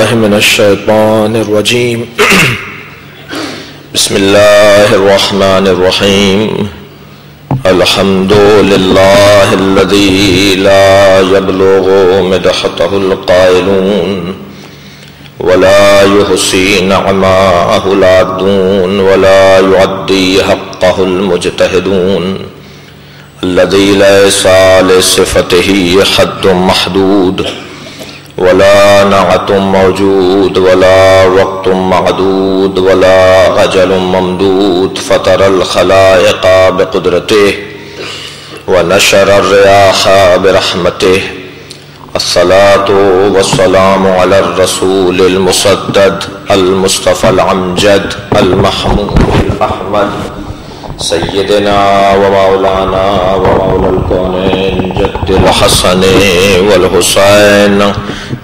بالله من الشيطان الرجيم بسم الله الرحمن الرحيم الحمد لله الذي لا يبلغ مدحته القائلون ولا يحصي نعماءه العادون ولا يعدي حقه المجتهدون الذي ليس لصفته حد محدود ولا نعت موجود ولا وقت معدود ولا أجل ممدود فطر الخلائق بقدرته ونشر الرياح برحمته الصلاة والسلام على الرسول المسدد المصطفى الأمجد المحمود الأحمد سيدنا ومولانا ومولى الكونين جد الحسن والحسين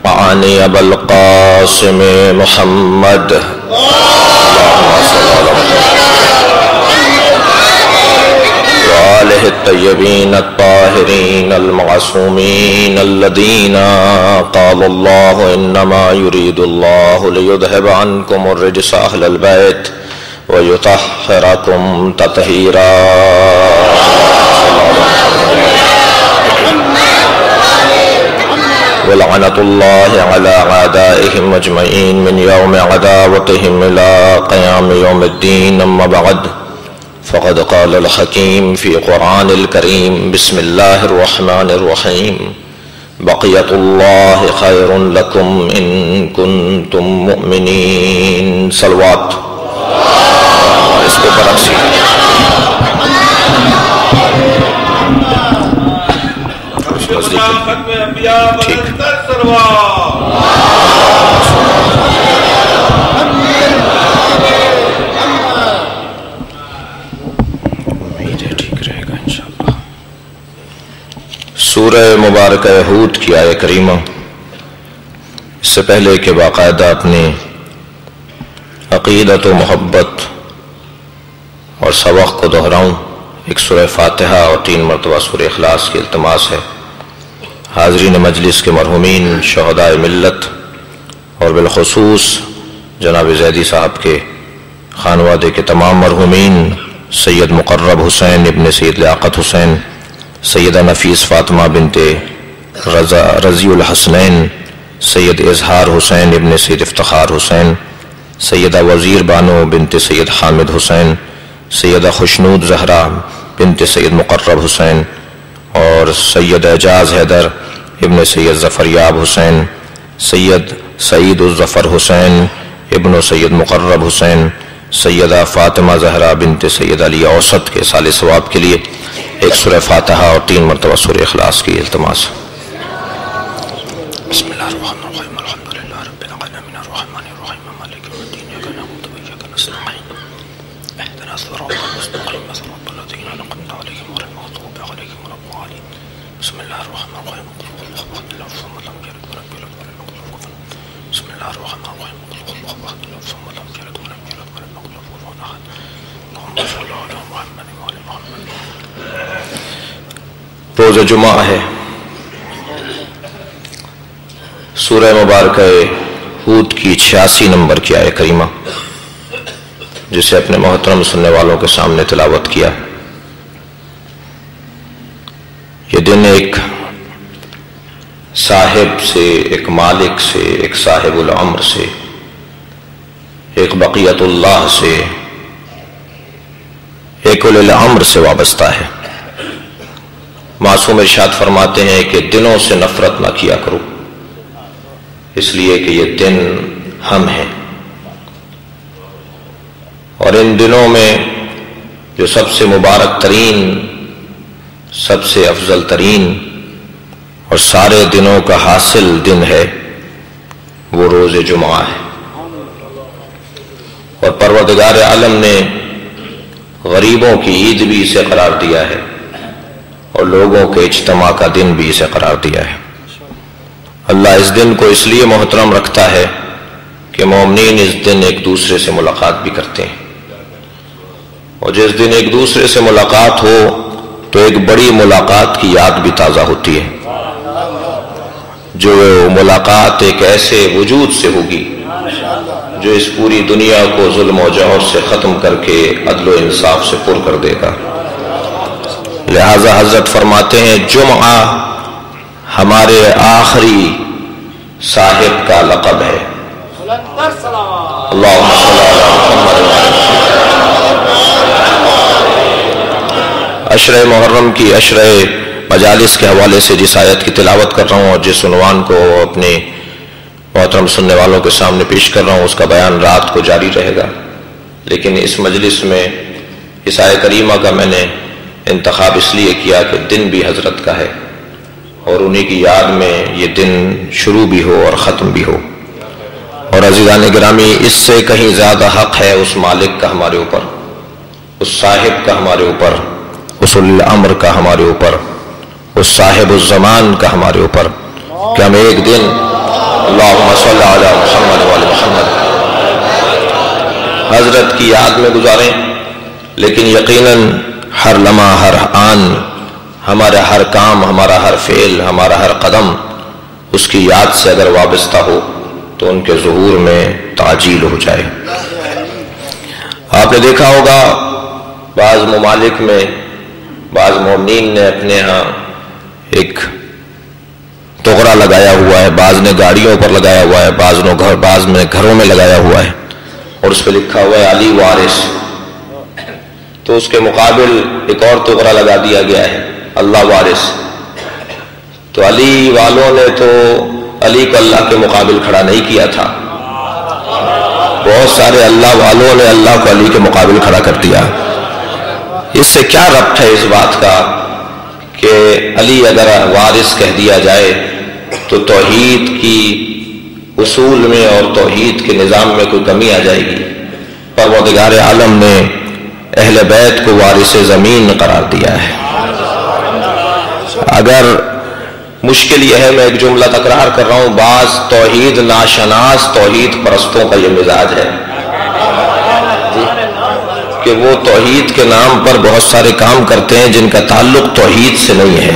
وعلي أبا القاسم محمد اللهم صل على وآله الطيبين الطاهرين المعصومين الذين قال الله إنما يريد الله ليذهب عنكم الرجس أهل البيت ويطهركم تطهيرا ولعنة الله على أعدائهم أجمعين من يوم عداوتهم إلى قيام يوم الدين. أما بعد فقد قال الحكيم في قرآن الكريم بسم الله الرحمن الرحيم بقية الله خير لكم إن كنتم مؤمنين. صلوات اس کو برعکس سورہ مبارکہ ہود کی آیہ کریمہ، اس سے پہلے کہ باقاعدہ اپنی عقیدت و محبت اور سبق کو دہراؤں، ایک سورہ فاتحہ اور 3 مرتبہ سورہ اخلاص کی التماس ہے. حاضرین مجلس کے مرحومین شہداء ملت اور بالخصوص جناب زیدی صاحب کے خانوادے کے تمام مرحومین، سید مقرب حسین ابن سید لیاقت حسین، سیدہ نفیس فاطمہ بنت رضی الحسنین، سید اظہار حسین ابن سید افتخار حسین، سیدہ وزیر بانو بنت سید حامد حسین، سیدہ خوشنود زہرا بنت سید مقرب حسین، اور سید اعجاز حیدر ابن سید ظفریاب حسین، سید سعید الظفر حسین ابن سید مقرب حسین، سیدہ فاطمہ زہرا بنت سید علی اوسط کے سال ثواب کے لیے ایک سورہ فاتحہ اور 3 مرتبہ سورہ اخلاص کی التماس. بسم اللہ الرحمن الرحیم الحمد للہ رب العالمین الرحمن الرحیم مالک یوم الدین ایاک نعبد و ایاک نستعین اهدنا الصراط المستقیم صراط الذین انعمت علیہم غیر المغضوب علیہم ولا الضالین. بسم اللہ الرحمن الرحیم قل هو الله احد الله الصمد لم يلد ولم يولد ولم يكن له كفوا احد. بسم اللہ الرحمن الرحیم قل هو الله احد الله الصمد لم يلد ولم يولد ولم يكن له كفوا احد. اللهم صل على محمد وعلى محمد. روز جمعہ ہے. سورہ مبارکہ ہود کی 86 نمبر کی آیہ کریمہ، جسے اپنے محترم سننے والوں کے سامنے تلاوت کیا. یہ دن ایک صاحب سے، ایک مالک سے، ایک صاحب الامر سے، ایک بقیت اللہ سے، ایک اولی الامر سے وابستہ ہے. معصوم ارشاد فرماتے ہیں کہ دنوں سے نفرت نہ کیا کرو، اس لیے کہ یہ دن ہم ہیں، اور ان دنوں میں جو سب سے مبارک ترین، سب سے افضل ترین اور سارے دنوں کا حاصل دن ہے وہ روز جمعہ ہے. اور پروردگار عالم نے غریبوں کی عید بھی اسے قرار دیا ہے اور لوگوں کے اجتماع کا دن بھی اسے قرار دیا ہے. اللہ اس دن کو اس لیے محترم رکھتا ہے کہ مومنین اس دن ایک دوسرے سے ملاقات بھی کرتے ہیں، اور جس دن ایک دوسرے سے ملاقات ہو تو ایک بڑی ملاقات کی یاد بھی تازہ ہوتی ہے. جو ملاقات ایک ایسے وجود سے ہوگی جو اس پوری دنیا کو ظلم و جور سے ختم کر کے عدل و انصاف سے پر کر دے گا۔ لہذا حضرت فرماتے ہیں جمعہ ہمارے آخری صاحب کا لقب ہے۔ اللہم صلی علی محمد۔ عشرہ محرم کی عشرہ مجالس کے حوالے سے جس آیت کی تلاوت کر رہا ہوں اور جس عنوان کو اپنے محترم سننے والوں کے سامنے پیش کر رہا ہوں، اس کا بیان رات کو جاری رہے گا، لیکن اس مجلس میں اس آیت کریمہ کا میں نے انتخاب اس لیے کیا کہ دن بھی حضرت کا ہے اور انہی کی یاد میں یہ دن شروع بھی ہو اور ختم بھی ہو۔ اور عزیزان گرامی، اس سے کہیں زیادہ حق ہے اس مالک کا ہمارے اوپر، اس صاحب کا ہمارے اوپر، اس الامر کا ہمارے اوپر، اس صاحب الزمان کا ہمارے اوپر، کہ ہم ایک دن اللہم صلی علی محمد وعلی محمد حضرت کی یاد میں گزاریں، لیکن یقیناً ہر لمحہ، ہر آن، ہمارا ہر کام، ہمارا ہر فعل، ہمارا ہر قدم اس کی یاد سے اگر وابستہ ہو تو ان کے ظہور میں تعجیل ہو جائے۔ آپ نے دیکھا ہوگا بعض ممالک میں بعض مومنین نے اپنے ہاں ایک تغرا لگایا ہوا ہے، بعض نے گاڑیوں پر لگایا ہوا ہے، بعض نے گھروں میں لگایا ہوا ہے، اور اس پہ لکھا ہوا ہے علی وارث۔ تو اس کے مقابل ایک اور تغرا لگا دیا گیا ہے اللہ وارث۔ تو علی والوں نے تو علی کو اللہ کے مقابل کھڑا نہیں کیا تھا، بہت سارے اللہ والوں نے اللہ کو علی کے مقابل کھڑا کر دیا۔ اس سے کیا ربط ہے اس بات کا کہ علی اگر وارث کہہ دیا جائے تو توحید کی اصول میں اور توحید کے نظام میں کوئی کمی آ جائے گی؟ پروردگار عالم نے اہل بیت کو وارث زمین قرار دیا ہے۔ اگر مشکل یہ ہے، میں ایک جملہ تکرار کر رہا ہوں، بعض توحید ناشناس توحید پرستوں کا یہ مزاج ہے کہ وہ توحید کے نام پر بہت سارے کام کرتے ہیں جن کا تعلق توحید سے نہیں ہے۔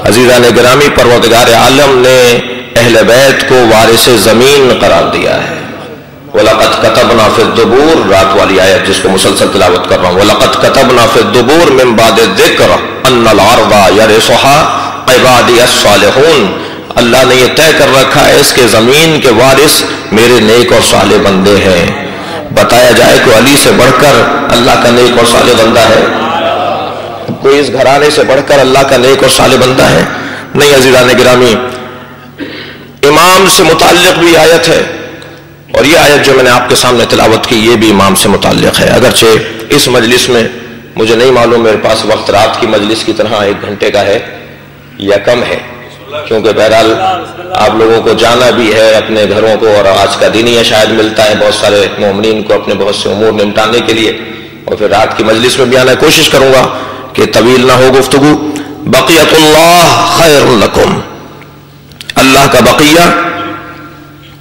عزیزان گرامی، پروردگار عالم نے اہل بیت کو وارث زمین قرار دیا ہے۔ وَلَقَدْ كَتَبْنَا فِي الزُّبُورِ، رات والی آیت جس کو مسلسل تلاوت کر رہا ہوں، وَلَقَدْ كَتَبْنَا فِي الزُّبُورِ مِن بَعْدِ الذِّكْرِ أَنَّ الْأَرْضَ يَرِثُهَا عِبَادِيَ الصَّالِحُونَ۔ اللہ نے یہ طے کر رکھا ہے اس کے زمین کے وارث میرے نیک اور صالح بندے ہیں۔ بتایا جائے کہ علی سے بڑھ کر اللہ کا نیک اور صالح بندہ ہے؟ کوئی اس گھرانے سے بڑھ کر اللہ کا نیک اور صالح بندہ ہے؟ نہیں عزیزان گرامی، امام سے متعلق بھی آیت ہے، اور یہ آیت جو میں نے آپ کے سامنے تلاوت کی یہ بھی امام سے متعلق ہے۔ اگرچہ اس مجلس میں مجھے نہیں معلوم، میرے پاس وقت رات کی مجلس کی طرح 1 گھنٹے کا ہے یا کم ہے، کیونکہ بہرحال آپ لوگوں کو جانا بھی ہے اپنے گھروں کو، اور آج کا دن ہی شاید ملتا ہے بہت سارے مومنین کو اپنے بہت سے امور نمٹانے کے لیے، اور پھر رات کی مجلس میں بھی آنا۔ کوشش کروں گا کہ طویل نہ ہو گفتگو۔ بقیت اللہ خیر لکم، اللہ کا بقیہ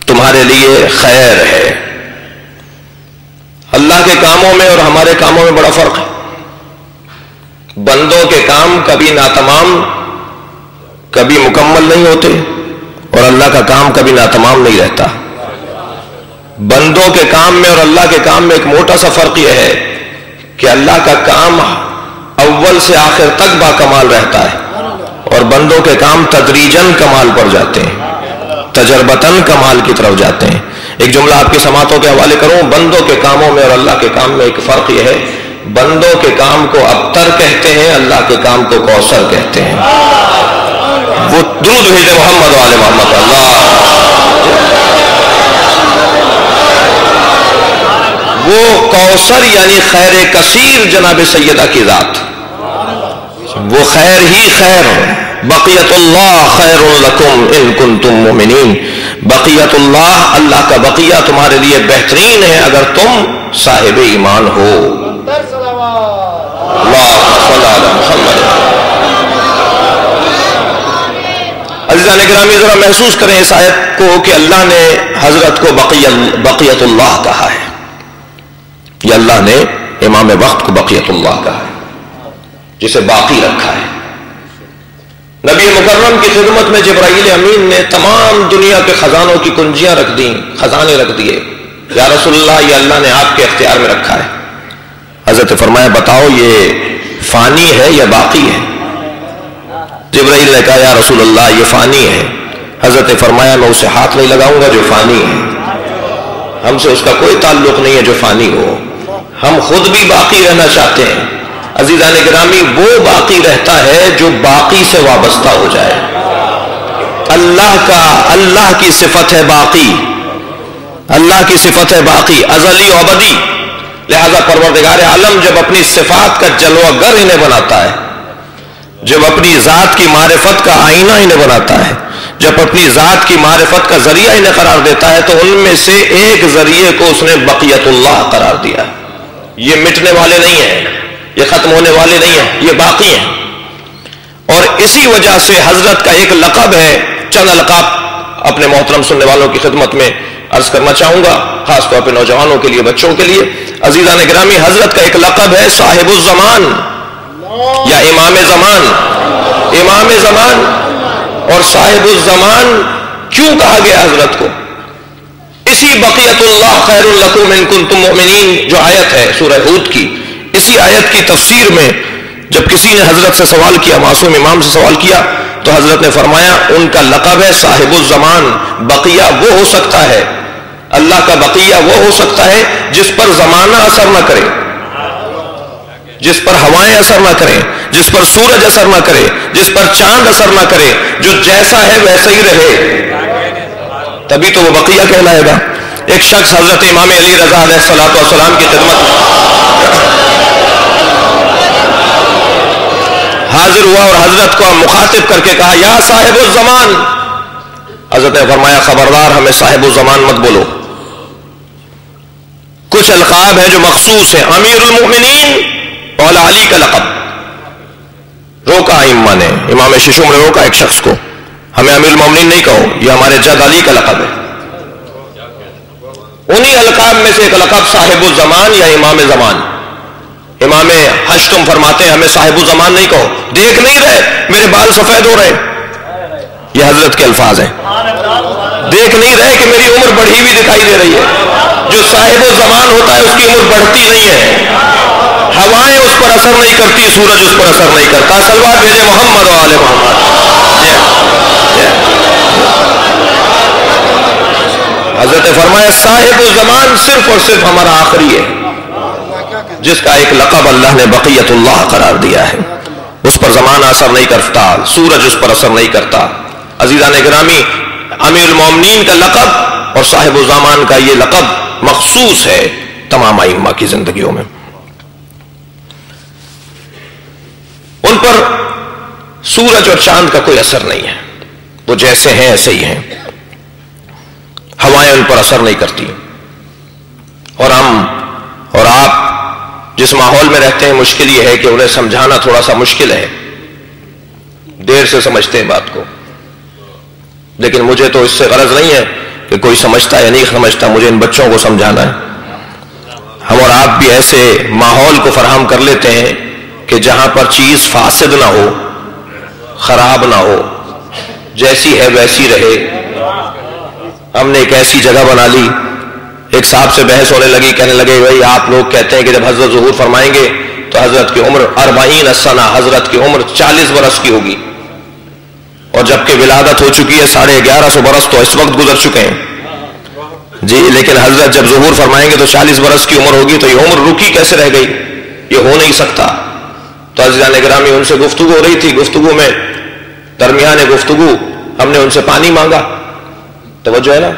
تمہارے لیے خیر ہے۔ اللہ کے کاموں میں اور ہمارے کاموں میں بڑا فرق ہے۔ بندوں کے کام کبھی ناتمام، کبھی مکمل نہیں ہوتے، اور اللہ کا کام کبھی ناتمام نہیں رہتا۔ بندوں کے کام میں اور اللہ کے کام میں ایک موٹا سا فرق یہ ہے کہ اللہ کا کام اول سے آخر تک با کمال رہتا ہے، اور بندوں کے کام تدریجاً کمال پر جاتے ہیں، تجربتاً کمال کی طرف جاتے ہیں۔ ایک جملہ آپ کی سماعتوں کے حوالے کروں، بندوں کے کاموں میں اور اللہ کے کام میں ایک فرق یہ ہے، بندوں کے کام کو ابتر کہتے ہیں، اللہ کے کام کو کوثر کہتے ہیں۔ وہ درود بھیجے محمد والے محمد اللہ۔ وہ کوثر یعنی خیر کثیر جناب سیدہ کی ذات، وہ خیر ہی خیر۔ بقیت اللہ خیر لکم ان کنتم مؤمنین، بقیت اللہ، اللہ کا بقیہ تمہارے لیے بہترین ہے اگر تم صاحب ایمان ہو۔ اللہم صلی علی محمد۔ عزیزان گرامی، ذرا محسوس کریں اس آیت کو کہ اللہ نے حضرت کو بقیت اللہ کہا ہے، یا اللہ نے امام وقت کو بقیت اللہ کہا ہے، جسے باقی رکھا ہے۔ نبی مکرم کی خدمت میں جبرائیل امین نے تمام دنیا کے خزانوں کی کنجیاں رکھ دیں، خزانے رکھ دیے. یا رسول اللہ، یہ اللہ نے آپ کے اختیار میں رکھا ہے. حضرت فرمایا بتاؤ یہ فانی ہے یا باقی ہے؟ جبرائیل نے کہا یا رسول اللہ یہ فانی ہے. حضرت فرمایا میں اسے ہاتھ نہیں لگاؤں گا جو فانی ہے. ہم سے اس کا کوئی تعلق نہیں ہے جو فانی ہو. ہم خود بھی باقی رہنا چاہتے ہیں. عزیزان گرامی، وہ باقی رہتا ہے جو باقی سے وابستہ ہو جائے. اللہ کی صفت ہے باقی، اللہ کی صفت ہے باقی، ازلی و ابدی. لہذا پروردگار عالم جب اپنی صفات کا جلوہ گر انہیں بناتا ہے، جب اپنی ذات کی معرفت کا آئینہ انہیں بناتا ہے، جب اپنی ذات کی معرفت کا ذریعہ انہیں قرار دیتا ہے، تو ان میں سے ایک ذریعے کو اس نے بقیت اللہ قرار دیا. یہ مٹنے والے نہیں ہیں، یہ ختم ہونے والے نہیں ہیں، یہ باقی ہیں. اور اسی وجہ سے حضرت کا ایک لقب ہے. چند القاب اپنے محترم سننے والوں کی خدمت میں عرض کرنا چاہوں گا، خاص طور پہ نوجوانوں کے لیے، بچوں کے لیے. عزیزان گرامی، حضرت کا ایک لقب ہے صاحب الزمان یا امام زمان. امام زمان اور صاحب الزمان کیوں کہا گیا حضرت کو؟ اسی بقیت اللہ خیر لکم ان کنتم مؤمنین جو آیت ہے سورہ ہود کی، اسی آیت کی تفسیر میں جب کسی نے حضرت سے سوال کیا، معصوم امام سے سوال کیا، تو حضرت نے فرمایا ان کا لقب ہے صاحب الزمان. بقیہ وہ ہو سکتا ہے، اللہ کا بقیہ وہ ہو سکتا ہے جس پر زمانہ اثر نہ کرے، جس پر ہوائیں اثر نہ کریں، جس پر سورج اثر نہ کرے، جس پر چاند اثر نہ کرے، جو جیسا ہے ویسا ہی رہے، تبھی تو وہ بقیہ کہلائے گا. ایک شخص حضرت امام علی رضا علیہ الصلوۃ والسلام کی خدمت حاضر ہوا اور حضرت کو مخاطب کر کے کہا یا صاحب الزمان. حضرت نے فرمایا خبردار ہمیں صاحب الزمان مت بولو. کچھ القاب ہیں جو مخصوص ہیں. امیر المؤمنین مولا علی کا لقب روکا ائمہ نے، امام ششم نے روکا ایک شخص کو، ہمیں امیر المؤمنین نہیں کہو، یہ ہمارے جد علی کا لقب ہے. انہی القاب میں سے ایک لقب صاحب الزمان یا امام زمان. امام حشتم فرماتے ہیں ہمیں صاحب الزمان نہیں کہو، دیکھ نہیں رہے میرے بال سفید ہو رہے، یہ حضرت کے الفاظ ہیں. دیکھ نہیں رہے کہ میری عمر بڑھی ہوئی دکھائی دے رہی ہے. جو صاحب الزمان ہوتا ہے اس کی عمر بڑھتی نہیں ہے، ہوائیں اس پر اثر نہیں کرتی، سورج اس پر اثر نہیں کرتا. صلوات بھیجے محمد و آل محمد. حضرت فرمایا صاحب الزمان صرف اور صرف ہمارا آخری ہے، جس کا ایک لقب اللہ نے بقیت اللہ قرار دیا ہے. اس پر زمانہ اثر نہیں کرتا، سورج اس پر اثر نہیں کرتا. عزیزان گرامی، امیر المومنین کا لقب اور صاحب الزمان کا یہ لقب مخصوص ہے تمام ائمہ کی زندگیوں میں. ان پر سورج اور چاند کا کوئی اثر نہیں ہے، وہ جیسے ہیں ایسے ہی ہیں. ہوائیں ان پر اثر نہیں کرتی. اور ہم اور آپ جس ماحول میں رہتے ہیں، مشکل یہ ہے کہ انہیں سمجھانا تھوڑا سا مشکل ہے، دیر سے سمجھتے ہیں بات کو. لیکن مجھے تو اس سے غرض نہیں ہے کہ کوئی سمجھتا یا نہیں سمجھتا، مجھے ان بچوں کو سمجھانا ہے. ہم اور آپ بھی ایسے ماحول کو فراہم کر لیتے ہیں کہ جہاں پر چیز فاسد نہ ہو، خراب نہ ہو، جیسی ہے ویسی رہے. ہم نے ایک ایسی جگہ بنا لی، ایک صاحب سے بحث ہونے لگی، کہنے لگے بھائی آپ لوگ کہتے ہیں کہ جب حضرت ظہور فرمائیں گے تو حضرت کی عمر 40 سنہ، حضرت کی عمر 40 برس کی ہوگی، اور جبکہ ولادت ہو چکی ہے 1150 برس تو اس وقت گزر چکے ہیں جی. لیکن حضرت جب ظہور فرمائیں گے تو 40 برس کی عمر ہوگی، تو یہ عمر رکی کیسے رہ گئی؟ یہ ہو نہیں سکتا. تو عزیزان گرامی، ان سے گفتگو ہو رہی تھی، گفتگو میں درمیان گفتگو ہم نے ان سے پانی مانگا. توجہ ہے نا؟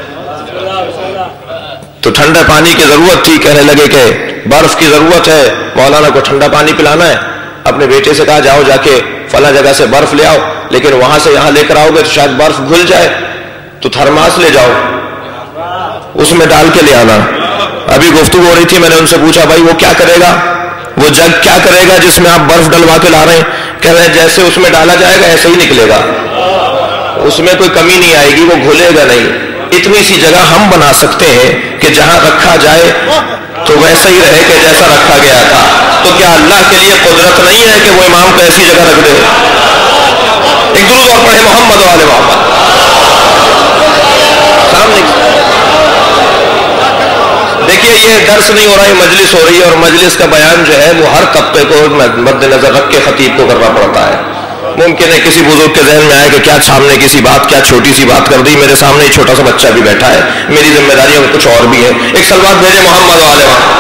تو ٹھنڈا پانی کی ضرورت تھی، کہنے لگے کہ برف کی ضرورت ہے، مولانا کو ٹھنڈا پانی پلانا ہے. اپنے بیٹے سے کہا جاؤ جا کے فلاں جگہ سے برف لے آؤ، لیکن وہاں سے یہاں لے کر آؤ گے تو شاید برف گھل جائے، تو تھرماس لے جاؤ، اس میں ڈال کے لے آنا. ابھی گفتگو ہو رہی تھی، میں نے ان سے پوچھا بھائی وہ کیا کرے گا، وہ جگ کیا کرے گا جس میں آپ برف ڈلوا کے لا رہے ہیں؟ کہہ رہے ہیں جیسے اس میں ڈالا جائے گا ایسے ہی نکلے گا، اس میں کوئی کمی نہیں آئے گی، وہ گھلے گا نہیں. اتنی سی جگہ ہم بنا سکتے ہیں کہ جہاں رکھا جائے تو ویسا ہی رہے کہ جیسا رکھا گیا تھا. تو کیا اللہ کے لیے قدرت نہیں ہے کہ وہ امام کو ایسی جگہ رکھ دے؟ ایک درود اور پڑھے محمد و آل محمد. سامنے دیکھیے یہ درس نہیں ہو رہا، یہ مجلس ہو رہی ہے، اور مجلس کا بیان جو ہے وہ ہر طبقے کو مد نظر رکھ کے خطیب کو کرنا پڑتا ہے. ممکن ہے کسی بزرگ کے ذہن میں آئے کہ کیا سامنے کسی بات، کیا چھوٹی سی بات کر دی، میرے سامنے ایک چھوٹا سا بچہ بھی بیٹھا ہے، میری ذمہ داریوں میں کچھ اور بھی ہے. ایک صلوات بھیجے محمد و آل محمد.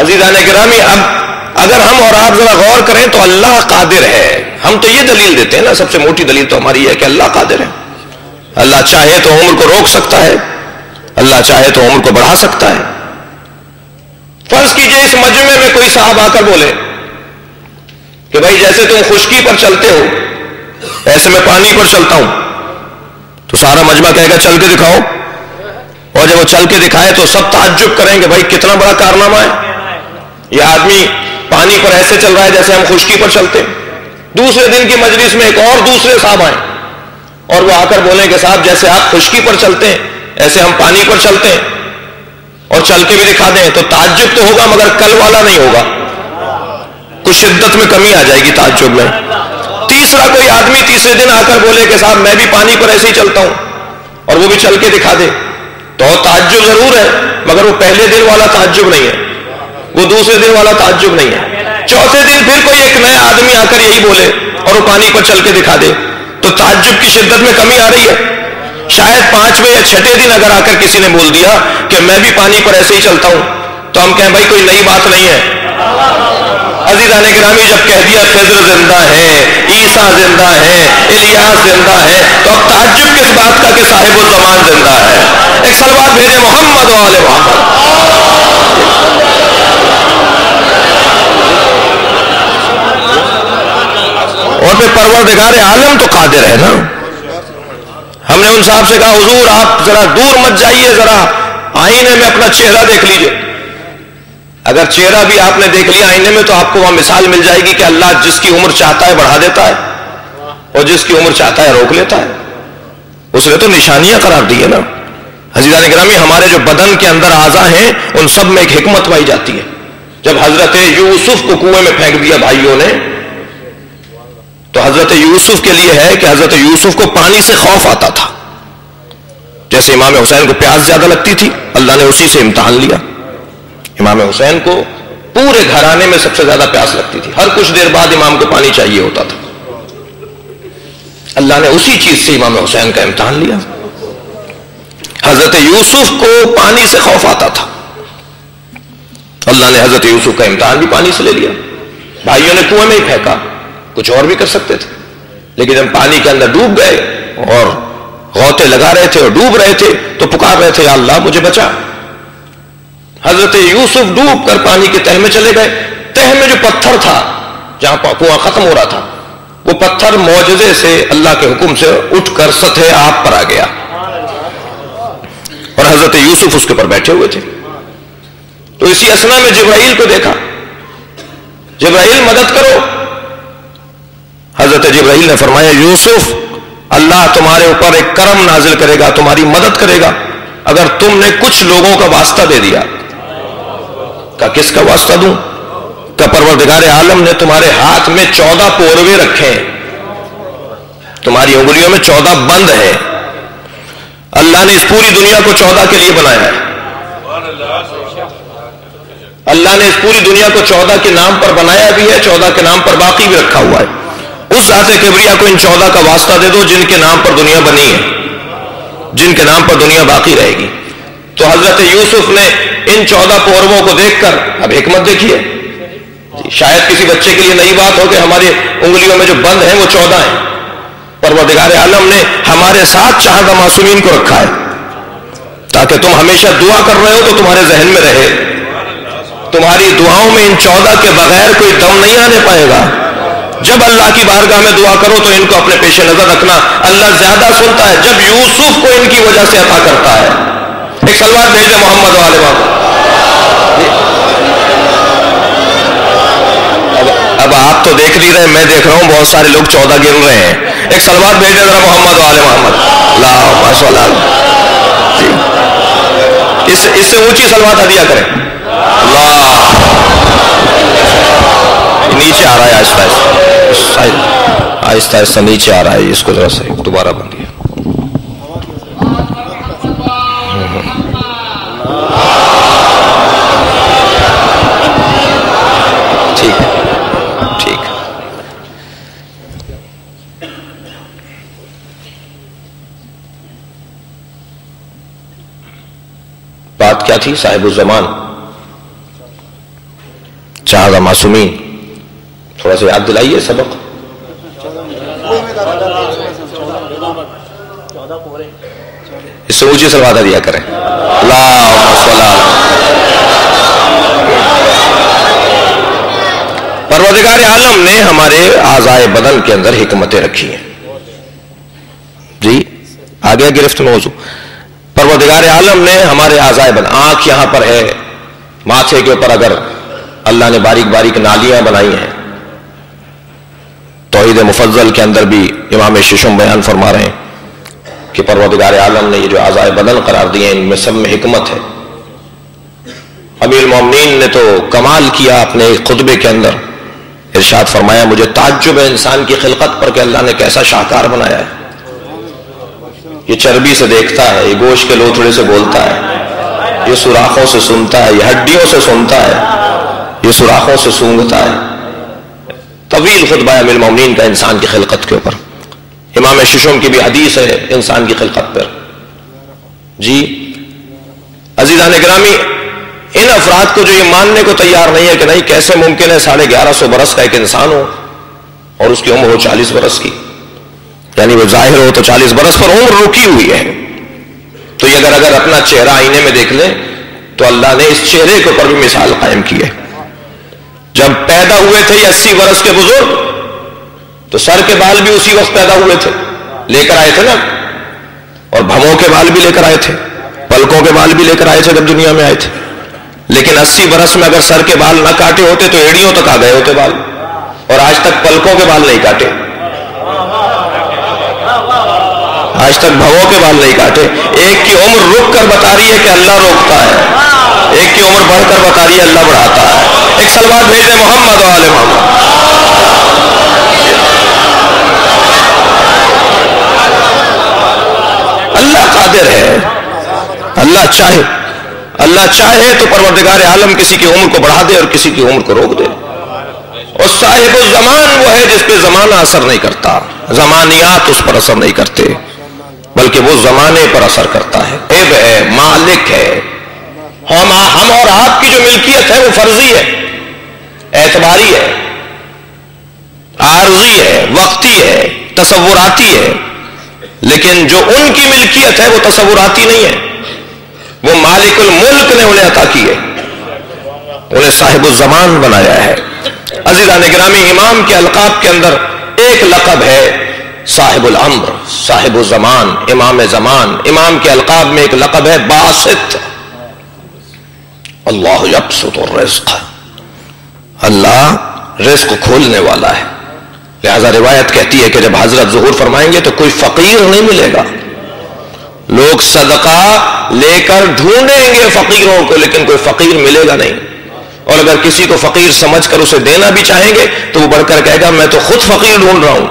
عزیزان گرامی، اب اگر ہم اور آپ ذرا غور کریں تو اللہ قادر ہے. ہم تو یہ دلیل دیتے ہیں نا، سب سے موٹی دلیل تو ہماری ہے کہ اللہ قادر ہے. اللہ چاہے تو عمر کو روک سکتا ہے، اللہ چاہے تو عمر کو بڑھا سکتا ہے. فرض کیجئے اس مجمع میں کوئی صاحب آ کر بولے کہ بھائی جیسے تم خشکی پر چلتے ہو ایسے میں پانی پر چلتا ہوں، تو سارا مجمع کہے گا چل کے دکھاؤ. اور جب وہ چل کے دکھائے تو سب تعجب کریں گے بھائی کتنا بڑا کارنامہ ہے، یہ آدمی پانی پر ایسے چل رہا ہے جیسے ہم خشکی پر چلتے. دوسرے دن کی مجلس میں ایک اور دوسرے صاحب آئے اور وہ آ کر بولیں کہ صاحب جیسے آپ خشکی پر چلتے ہیں ایسے ہم پانی پر چلتے ہیں، اور چل کے بھی دکھا دیں، تو تعجب تو ہوگا مگر کل والا نہیں ہوگا، کچھ شدت میں کمی آ جائے گی تعجب میں. تیسرا کوئی آدمی تیسرے دن آ کر بولے کہ صاحب میں بھی پانی پر ایسے ہی چلتا ہوں، اور وہ بھی چل کے دکھا دے، تو تعجب ضرور ہے مگر وہ پہلے دن والا تعجب نہیں ہے، وہ دوسرے دن والا تعجب نہیں ہے. چوتھے دن پھر کوئی ایک نیا آدمی آ کر یہی بولے اور وہ پانی پر چل کے دکھا دے، تو تعجب کی شدت میں کمی آ رہی ہے. شاید پانچویں یا چھٹے دن اگر آ کر کسی نے بول دیا کہ میں بھی پانی پر ایسے ہی چلتا ہوں تو ہم کہیں بھائی کوئی نئی بات نہیں ہے. عزیزان گرامی جب کہہ دیا خضر زندہ ہے، عیسیٰ زندہ ہے، الیاس زندہ ہے، تو اب تعجب کس بات کا کہ صاحب الزمان زندہ ہے. ایک صلوات بھیجے محمد و آل محمد. اور پھر پروردگار عالم تو قادر ہے نا. ہم نے ان صاحب سے کہا حضور آپ ذرا دور مت جائیے، ذرا آئینے میں اپنا چہرہ دیکھ لیجئے. اگر چہرہ بھی آپ نے دیکھ لیا آئینے میں تو آپ کو وہاں مثال مل جائے گی کہ اللہ جس کی عمر چاہتا ہے بڑھا دیتا ہے اور جس کی عمر چاہتا ہے روک لیتا ہے. اس نے تو نشانیاں قرار دی ہے نا. عزیزان گرامی ہمارے جو بدن کے اندر اعضاء ہیں ان سب میں ایک حکمت پائی جاتی ہے. جب حضرت یوسف کو کنویں میں پھینک دیا بھائیوں نے تو حضرت یوسف کے لیے ہے کہ حضرت یوسف کو پانی سے خوف آتا تھا. جیسے امام حسین کو پیاس زیادہ لگتی تھی اللہ نے اسی سے امتحان لیا. امام حسین کو پورے گھرانے میں سب سے زیادہ پیاس لگتی تھی، ہر کچھ دیر بعد امام کو پانی چاہیے ہوتا تھا. اللہ نے اسی چیز سے امام حسین کا امتحان لیا. حضرت یوسف کو پانی سے خوف آتا تھا، اللہ نے حضرت یوسف کا امتحان بھی پانی سے لے لیا. بھائیوں نے کنویں میں ہی پھینکا، کچھ اور بھی کر سکتے تھے، لیکن جب پانی کے اندر ڈوب گئے اور غوطے لگا رہے تھے اور ڈوب رہے تھے تو پکار رہے تھے یا اللہ مجھے بچا. حضرت یوسف ڈوب کر پانی کے تہ میں چلے گئے. تہ میں جو پتھر تھا جہاں کنواں ختم ہو رہا تھا وہ پتھر معجزے سے اللہ کے حکم سے اٹھ کر سطح آب پر آ گیا اور حضرت یوسف اس کے پر بیٹھے ہوئے تھے. تو اسی اسنا میں جبرائیل کو دیکھا، جبرائیل مدد کرو. حضرت جبرائیل نے فرمایا یوسف اللہ تمہارے اوپر ایک کرم نازل کرے گا، تمہاری مدد کرے گا اگر تم نے کچھ لوگوں کا واسطہ دے دیا. کہ کس کا واسطہ دوں؟ کہ پروردگار عالم نے تمہارے ہاتھ میں 14 پوروے رکھے ہیں، تمہاری انگلیوں میں 14 بند ہے. اللہ نے اس پوری دنیا کو 14 کے لیے بنایا ہے. اللہ نے اس پوری دنیا کو 14 کے نام پر بنایا بھی ہے، 14 کے نام پر باقی بھی رکھا ہوا ہے. اس ذات کبریا کو ان 14 کا واسطہ دے دو جن کے نام پر دنیا بنی ہے، جن کے نام پر دنیا باقی رہے گی. تو حضرت یوسف نے ان 14 پورووں کو دیکھ کر اب حکمت دیکھیے. شاید کسی بچے کے لیے نئی بات ہو کہ ہماری انگلیوں میں جو بند ہیں وہ 14 ہیں. پروردگار عالم نے ہمارے ساتھ چاہدہ معصومین کو رکھا ہے تاکہ تم ہمیشہ دعا کر رہے ہو تو تمہارے ذہن میں رہے. تمہاری دعاؤں میں ان 14 کے بغیر کوئی دم نہیں آنے پائے گا. جب اللہ کی بارگاہ میں دعا کرو تو ان کو اپنے پیش نظر رکھنا، اللہ زیادہ سنتا ہے جب یوسف کو ان کی وجہ سے عطا کرتا ہے. ایک صلوات بھیجے محمد والے محمد. اب آپ تو دیکھ نہیں رہے، میں دیکھ رہا ہوں بہت سارے لوگ 14 گن رہے ہیں. ایک صلوات بھیجے ذرا محمد والے محمد. اللہ صلی اللہ. اس سے اونچی صلوات ہدیہ کریں. اللہ نیچے آ رہا ہے آہستہ آہستہ آہستہ نیچے آ رہا ہے، اس کو ذرا سے دوبارہ بندیے. ٹھیک ٹھیک. بات کیا تھی؟ صاحب الزمان، چار معصومین. تھوڑا سا یاد دلائیے سبق. اس سے اونچی سلوات دیا کریں. اللہم صل علی. پروردگار عالم نے ہمارے اعضائے بدن کے اندر حکمتیں رکھی ہیں. جی آ گیا گرفت میں موضوع. پروردگار عالم نے ہمارے اعضائے بدن، آنکھ یہاں پر ہے، ماتھے کے اوپر اگر اللہ نے باریک باریک نالیاں بنائی ہیں. توحید مفضل کے اندر بھی امام ششم بیان فرما رہے ہیں کہ پروردگار عالم نے یہ جو اعضائے بدن قرار دیے ان میں سب میں حکمت ہے. امیر المومنین نے تو کمال کیا اپنے خطبے کے اندر، ارشاد فرمایا مجھے تعجب ہے انسان کی خلقت پر کہ اللہ نے کیسا شاہکار بنایا ہے. یہ چربی سے دیکھتا ہے، یہ گوشت کے لوتھڑے سے بولتا ہے، یہ سوراخوں سے سنتا ہے، یہ ہڈیوں سے سنتا ہے، یہ سوراخوں سے سونگھتا ہے. طویل خطبہ ہے امیر المومنین کا انسان کی خلقت کے اوپر. امام ششم کی بھی حدیث ہے انسان کی خلقت پر. جی عزیزان گرامی، ان افراد کو جو یہ ماننے کو تیار نہیں ہے کہ نہیں کیسے ممکن ہے 1150 برس کا ایک انسان ہو اور اس کی عمر ہو 40 برس کی، یعنی وہ ظاہر ہو تو 40 برس پر عمر رکی ہوئی ہے. تو یہ اگر اپنا چہرہ آئینے میں دیکھ لیں تو اللہ نے اس چہرے کے اوپر بھی مثال قائم کی ہے. جب پیدا ہوئے تھے یہ 80 برس کے بزرگ تو سر کے بال بھی اسی وقت پیدا ہوئے تھے، لے کر آئے تھے نا، اور بھووں کے بال بھی لے کر آئے تھے، پلکوں کے بال بھی لے کر آئے تھے جب دنیا میں آئے تھے. لیکن 80 برس میں اگر سر کے بال نہ کاٹے ہوتے تو ایڑیوں تک آ گئے ہوتے بال، اور آج تک پلکوں کے بال نہیں کاٹے، آج تک بھووں کے بال نہیں کاٹے. ایک کی عمر رک کر بتا رہی ہے کہ اللہ روکتا ہے، ایک کی عمر بڑھ کر بتا رہی ہے اللہ بڑھاتا ہے. ایک صلوات بھیجیں محمد و آل محمد. اللہ قادر ہے، اللہ چاہے تو پروردگار عالم کسی کی عمر کو بڑھا دے اور کسی کی عمر کو روک دے. اور صاحب الزمان وہ ہے جس پہ زمانہ اثر نہیں کرتا، زمانیات اس پر اثر نہیں کرتے، بلکہ وہ زمانے پر اثر کرتا ہے. اب ہے، مالک ہے. ہم اور آپ کی جو ملکیت ہے وہ فرضی ہے، اعتباری ہے، عارضی ہے، وقتی ہے، تصوراتی ہے. لیکن جو ان کی ملکیت ہے وہ تصوراتی نہیں ہے، وہ مالک الملک نے انہیں عطا کی ہے، انہیں صاحب الزمان بنایا ہے. عزیزان گرامی، امام کے القاب کے اندر ایک لقب ہے صاحب الامر، صاحب الزمان، امام زمان. امام کے القاب میں ایک لقب ہے باسط. اللہ یبسط الرزق، اللہ رزق کھولنے والا ہے. لہذا روایت کہتی ہے کہ جب حضرت ظہور فرمائیں گے تو کوئی فقیر نہیں ملے گا. لوگ صدقہ لے کر ڈھونڈیں گے فقیروں کو، لیکن کوئی فقیر ملے گا نہیں. اور اگر کسی کو فقیر سمجھ کر اسے دینا بھی چاہیں گے تو وہ بڑھ کر کہے گا میں تو خود فقیر ڈھونڈ رہا ہوں.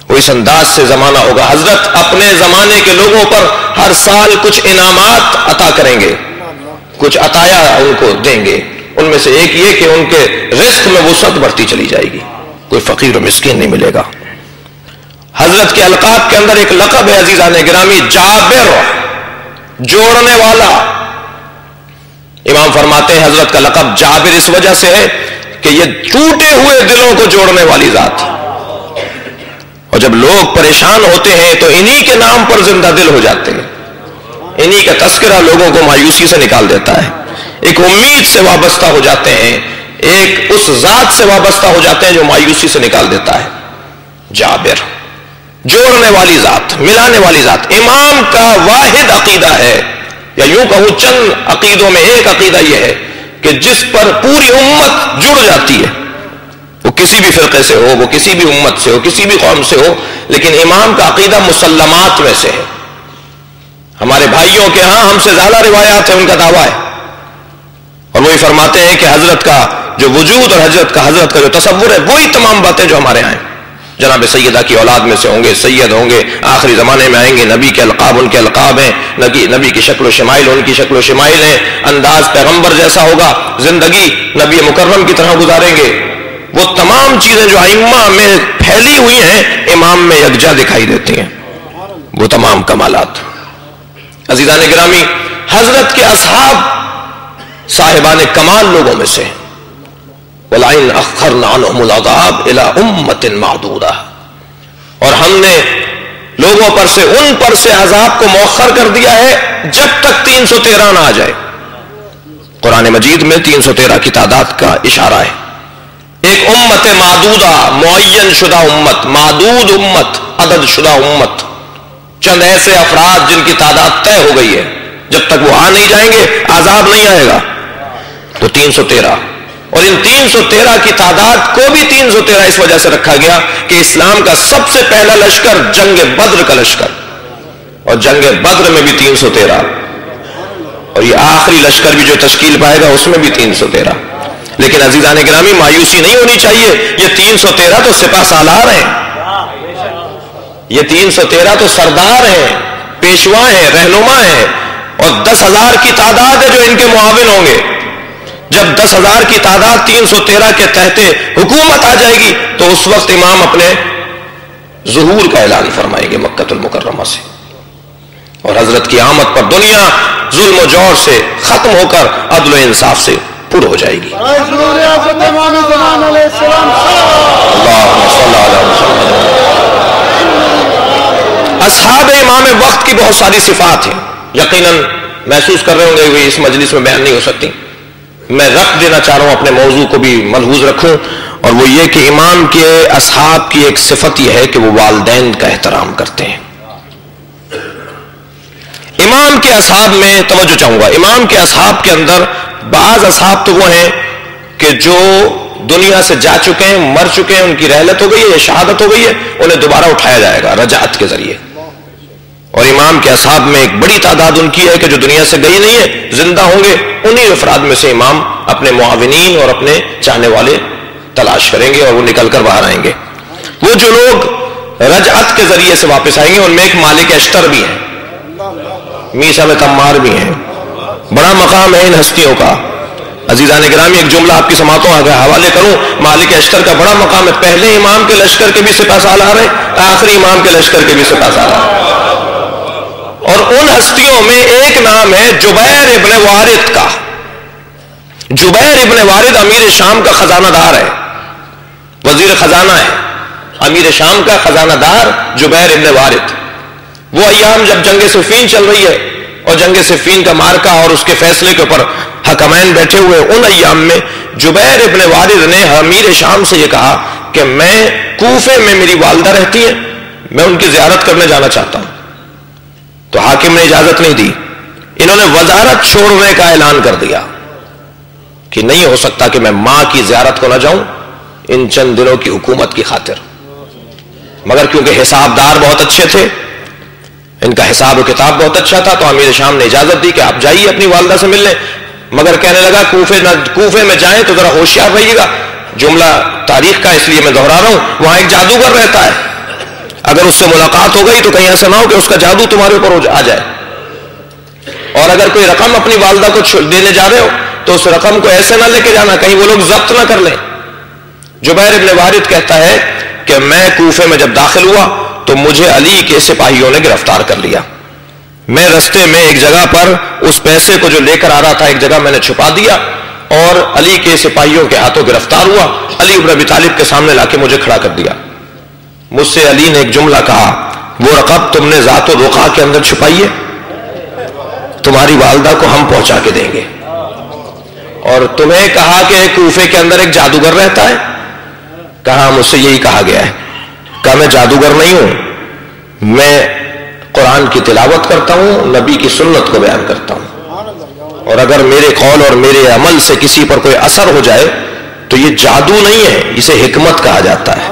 وہ اس انداز سے زمانہ ہوگا. حضرت اپنے زمانے کے لوگوں پر ہر سال کچھ انعامات عطا کریں گے، کچھ عطایا ان کو دیں گے. ان میں سے ایک یہ کہ ان کے رزق میں وسعت بڑھتی چلی جائے گی، کوئی فقیر و مسکین نہیں ملے گا. حضرت کے القاب کے اندر ایک لقب ہے عزیزان گرامی، جابر، جوڑنے والا. امام فرماتے ہیں حضرت کا لقب جابر اس وجہ سے ہے کہ یہ ٹوٹے ہوئے دلوں کو جوڑنے والی ذات. اور جب لوگ پریشان ہوتے ہیں تو انہی کے نام پر زندہ دل ہو جاتے ہیں، انہی کا تذکرہ لوگوں کو مایوسی سے نکال دیتا ہے. ایک امید سے وابستہ ہو جاتے ہیں، ایک اس ذات سے وابستہ ہو جاتے ہیں جو مایوسی سے نکال دیتا ہے. جابر، جوڑنے والی ذات، ملانے والی ذات. امام کا واحد عقیدہ ہے، یا یوں کہوں چند عقیدوں میں ایک عقیدہ یہ ہے کہ جس پر پوری امت جڑ جاتی ہے، وہ کسی بھی فرقے سے ہو، وہ کسی بھی امت سے ہو، کسی بھی قوم سے ہو، لیکن امام کا عقیدہ مسلمات میں سے ہے. ہمارے بھائیوں کے ہاں ہم سے زیادہ روایات ہیں، ان کا دعویٰ ہے، اور وہی فرماتے ہیں کہ حضرت کا جو وجود اور حضرت کا جو تصور ہے وہی تمام باتیں جو ہمارے یہاں ہیں. جناب سیدہ کی اولاد میں سے ہوں گے، سید ہوں گے، آخری زمانے میں آئیں گے، نبی کے القاب ان کے القاب ہیں، نبی کی شکل و شمائل ان کی شکل و شمائل ہیں، انداز پیغمبر جیسا ہوگا، زندگی نبی مکرم کی طرح گزاریں گے. وہ تمام چیزیں جو ائمہ میں پھیلی ہوئی ہیں امام میں یکجا دکھائی دیتی ہیں، وہ تمام کمالات. عزیزان گرامی، حضرت کے اصحاب صاحبان کمال لوگوں میں سے وَلَئِنْ أَخَّرْنَا عَنْهُمُ الْعَذَابَ إِلَىٰ أُمَّةٍ مَعْدُودَةٍ، اور ہم نے لوگوں پر سے ان پر سے عذاب کو مؤخر کر دیا ہے جب تک 313 نہ آ جائے. قرآن مجید میں 313 کی تعداد کا اشارہ ہے. ایک امت معدودہ، معین شدہ امت، معدود امت، عدد شدہ امت، چند ایسے افراد جن کی تعداد طے ہو گئی ہے، جب تک وہ آ نہیں جائیں گے عذاب نہیں آئے گا. تو 313، اور ان 313 کی تعداد کو بھی 313 اس وجہ سے رکھا گیا کہ اسلام کا سب سے پہلا لشکر جنگ بدر کا لشکر، اور جنگ بدر میں بھی 313، اور یہ آخری لشکر بھی جو تشکیل پائے گا اس میں بھی 313. لیکن عزیزان گرامی مایوسی نہیں ہونی چاہیے، یہ 313 تو سپہ سالار ہیں، یہ 313 تو سردار ہیں، پیشوا ہیں، رہنما ہیں، اور 10,000 کی تعداد ہے جو ان کے معاون ہوں گے. جب 10,000 کی تعداد 313 کے تحت حکومت آ جائے گی تو اس وقت امام اپنے ظہور کا اعلان فرمائیں گے مکہ المکرمہ سے، اور حضرت کی آمد پر دنیا ظلم و جور سے ختم ہو کر عدل و انصاف سے پر ہو جائے گی. اصحاب امام وقت کی بہت ساری صفات ہیں، یقیناً محسوس کر رہے ہوں گے کہ اس مجلس میں بیان نہیں ہو سکتی. میں رکھ دینا چاہ رہا ہوں اپنے موضوع کو بھی ملحوظ رکھوں، اور وہ یہ کہ امام کے اصحاب کی ایک صفت یہ ہے کہ وہ والدین کا احترام کرتے ہیں. امام کے اصحاب میں توجہ چاہوں گا، امام کے اصحاب کے اندر بعض اصحاب تو وہ ہیں کہ جو دنیا سے جا چکے ہیں، مر چکے ہیں، ان کی رحلت ہو گئی ہے، شہادت ہو گئی ہے، انہیں دوبارہ اٹھایا جائے گا رجعت کے ذریعے. اور امام کے اصحاب میں ایک بڑی تعداد ان کی ہے کہ جو دنیا سے گئی نہیں ہے، زندہ ہوں گے. انہی افراد میں سے امام اپنے معاونین اور اپنے چاہنے والے تلاش کریں گے اور وہ نکل کر باہر آئیں گے. وہ جو لوگ رجعت کے ذریعے سے واپس آئیں گے ان میں ایک مالک اشتر بھی ہیں، میسا میں تمار بھی ہیں. بڑا مقام ہے ان ہستیوں کا. عزیزان گرامی ایک جملہ آپ کی سماعتوں کے حوالے کروں، مالک اشتر کا بڑا مقام ہے. پہلے امام کے لشکر کے بھی سپہ سالار ہیں، آخری امام کے لشکر کے بھی سپہ سالار ہیں. اور ان ہستیوں میں ایک نام ہے جبیر ابن وارد کا. جبیر ابن وارد امیر شام کا خزانہ دار ہے، وزیر خزانہ ہے. امیر شام کا خزانہ دار جبیر ابن وارد. وہ ایام جب جنگ صفین چل رہی ہے اور جنگ صفین کا مارکا اور اس کے فیصلے کے اوپر حکمین بیٹھے ہوئے، ان ایام میں جبیر ابن وارد نے امیر شام سے یہ کہا کہ میں کوفے میں میری والدہ رہتی ہیں، میں ان کی زیارت کرنے جانا چاہتا ہوں. تو حاکم نے اجازت نہیں دی. انہوں نے وزارت چھوڑنے کا اعلان کر دیا کہ نہیں ہو سکتا کہ میں ماں کی زیارت کو نہ جاؤں ان چند دنوں کی حکومت کی خاطر. مگر کیونکہ حسابدار بہت اچھے تھے، ان کا حساب و کتاب بہت اچھا تھا، تو امیر شام نے اجازت دی کہ آپ جائیے اپنی والدہ سے ملنے. مگر کہنے لگا کوفے میں جائیں تو ذرا ہوشیار رہیے گا. جملہ تاریخ کا اس لیے میں دہرا رہا ہوں، وہاں ایک جادوگر رہتا ہے، اگر اس سے ملاقات ہو گئی تو کہیں ایسا نہ ہو کہ اس کا جادو تمہارے اوپر آ جائے. اور اگر کوئی رقم اپنی والدہ کو دینے جا رہے ہو تو اس رقم کو ایسے نہ لے کے جانا کہیں وہ لوگ ضبط نہ کر لیں. جبیر ابن وارد کہتا ہے کہ میں کوفے میں جب داخل ہوا تو مجھے علی کے سپاہیوں نے گرفتار کر لیا. میں رستے میں ایک جگہ پر اس پیسے کو جو لے کر آ رہا تھا ایک جگہ میں نے چھپا دیا اور علی کے سپاہیوں کے ہاتھوں گرفتار ہوا. علی ابن ابی طالب کے سامنے لا کے مجھے کھڑا کر دیا. مجھ سے علی نے ایک جملہ کہا، وہ رقم تم نے ذات و رقا کے اندر چھپائی ہے، تمہاری والدہ کو ہم پہنچا کے دیں گے. اور تمہیں کہا کہ کوفے کے اندر ایک جادوگر رہتا ہے. کہا مجھ سے یہی کہا گیا ہے. کہا میں جادوگر نہیں ہوں، میں قرآن کی تلاوت کرتا ہوں، نبی کی سنت کو بیان کرتا ہوں، اور اگر میرے قول اور میرے عمل سے کسی پر کوئی اثر ہو جائے تو یہ جادو نہیں ہے، اسے حکمت کہا جاتا ہے.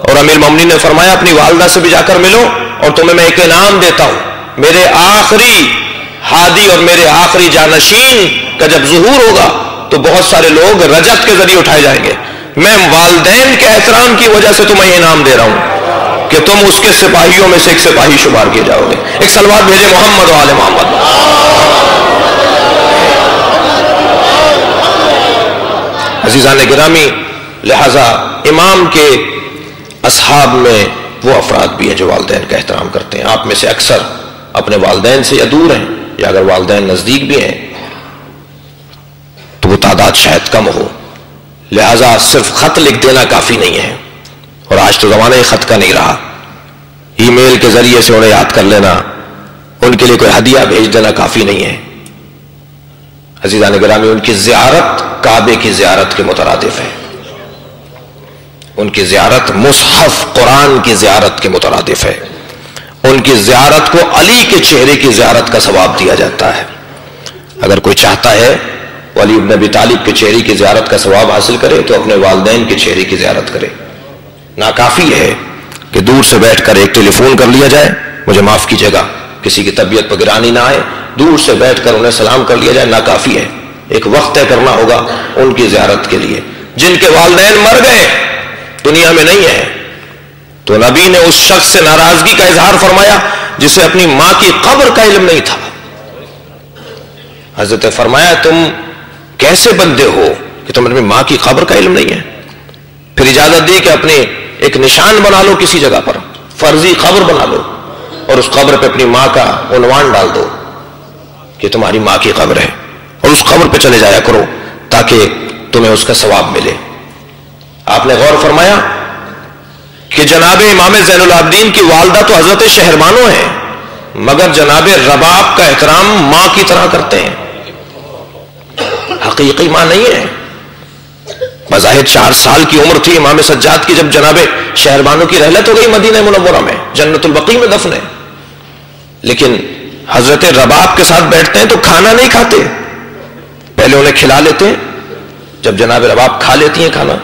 اور امیر مومنین نے فرمایا اپنی والدہ سے بھی جا کر ملو اور تمہیں میں ایک انعام دیتا ہوں. میرے آخری ہادی اور میرے آخری جانشین کا جب ظہور ہوگا تو بہت سارے لوگ رجت کے ذریعے اٹھائے جائیں گے. میں والدین کے احترام کی وجہ سے تمہیں انعام دے رہا ہوں کہ تم اس کے سپاہیوں میں سے ایک سپاہی شمار کیے جاؤ گے. ایک صلوات بھیجے محمد و آل محمد. عزیزان گرامی، لہذا امام کے اصحاب میں وہ افراد بھی ہیں جو والدین کا احترام کرتے ہیں. آپ میں سے اکثر اپنے والدین سے یا دور ہیں، یا اگر والدین نزدیک بھی ہیں تو وہ تعداد شاید کم ہو. لہذا صرف خط لکھ دینا کافی نہیں ہے، اور آج تو زمانہ ہی خط کا نہیں رہا. ای میل کے ذریعے سے انہیں یاد کر لینا، ان کے لیے کوئی ہدیہ بھیج دینا کافی نہیں ہے. عزیزان گرامی، ان کی زیارت کعبے کی زیارت کے مترادف ہے. ان کی زیارت مصحف قرآن کی زیارت کے مترادف ہے. ان کی زیارت کو علی کے چہرے کی زیارت کا ثواب دیا جاتا ہے. اگر کوئی چاہتا ہے علی ابن ابی طالب کے چہرے کی زیارت کا ثواب حاصل کرے تو اپنے والدین کے چہرے کی زیارت کرے. ناکافی ہے کہ دور سے بیٹھ کر ایک ٹیلی فون کر لیا جائے، مجھے معاف کیجیے گا کسی کی طبیعت پر گرانی نہ آئے، دور سے بیٹھ کر انہیں سلام کر لیا جائے، ناکافی ہے. ایک وقت طے کرنا ہوگا ان کی زیارت کے لیے. جن کے والدین مر گئے، دنیا میں نہیں ہے، تو نبی نے اس شخص سے ناراضگی کا اظہار فرمایا جسے اپنی ماں کی قبر کا علم نہیں تھا. حضرت فرمایا تم کیسے بندے ہو کہ تم اپنی ماں کی قبر کا علم نہیں ہے؟ پھر اجازت دی کہ اپنے ایک نشان بنا لو کسی جگہ پر، فرضی قبر بنا لو، اور اس قبر پہ اپنی ماں کا عنوان ڈال دو کہ تمہاری ماں کی قبر ہے، اور اس قبر پہ چلے جایا کرو تاکہ تمہیں اس کا ثواب ملے. آپ نے غور فرمایا کہ جناب امام زین العابدین کی والدہ تو حضرت شہربانو ہیں، مگر جناب رباب کا احترام ماں کی طرح کرتے ہیں. حقیقی ماں نہیں ہے. بظاہر 4 سال کی عمر تھی امام سجاد کی جب جناب شہربانو کی رحلت ہو گئی مدینہ منورہ میں، جنت البقیع میں دفن ہے. لیکن حضرت رباب کے ساتھ بیٹھتے ہیں تو کھانا نہیں کھاتے، پہلے انہیں کھلا لیتے ہیں، جب جناب رباب کھا لیتی ہیں کھانا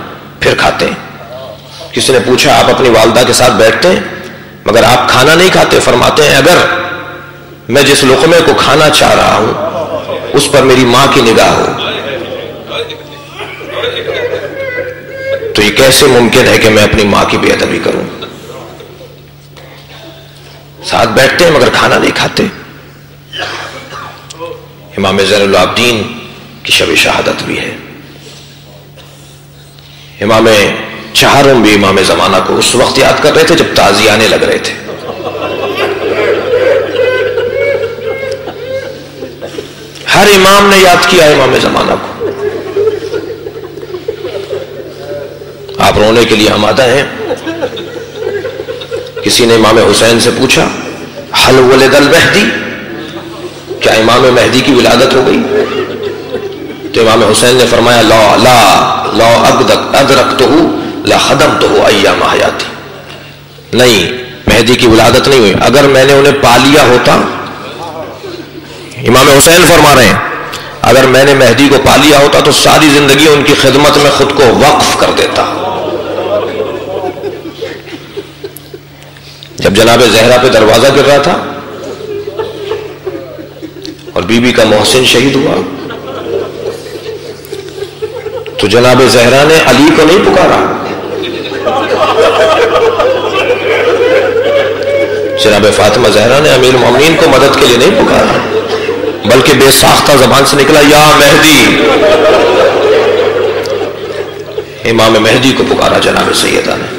پھر کھاتے ہیں. کسی نے پوچھا آپ اپنی والدہ کے ساتھ بیٹھتے ہیں مگر آپ کھانا نہیں کھاتے؟ فرماتے ہیں اگر میں جس لقمے کو کھانا چاہ رہا ہوں اس پر میری ماں کی نگاہ ہو تو یہ کیسے ممکن ہے کہ میں اپنی ماں کی بے ادبی کروں؟ ساتھ بیٹھتے ہیں مگر کھانا نہیں کھاتے. امام زین العابدین کی شب شہادت بھی ہے. امام چہاروں بھی امام زمانہ کو اس وقت یاد کر رہے تھے جب تعزیانے لگ رہے تھے. ہر امام نے یاد کیا امام زمانہ کو. آپ رونے کے لیے آمادہ ہیں؟ کسی نے امام حسین سے پوچھا حل ولد المہدی، کیا امام مہدی کی ولادت ہو گئی؟ تو امام حسین نے فرمایا لا ادرکتہ لا خدمتہ ایام حیاتی. نہیں، مہدی کی ولادت نہیں ہوئی، اگر میں نے انہیں پا لیا ہوتا. امام حسین فرما رہے ہیں اگر میں نے مہدی کو پا لیا ہوتا تو ساری زندگی ان کی خدمت میں خود کو وقف کر دیتا. جب جناب زہرا پہ دروازہ گر رہا تھا اور بی بی کا محسن شہید ہوا تو جناب زہرا نے علی کو نہیں پکارا، جناب فاطمہ زہرا نے امیر المومنین کو مدد کے لیے نہیں پکارا، بلکہ بے ساختہ زبان سے نکلا یا مہدی. امام مہدی کو پکارا جناب سیدہ نے.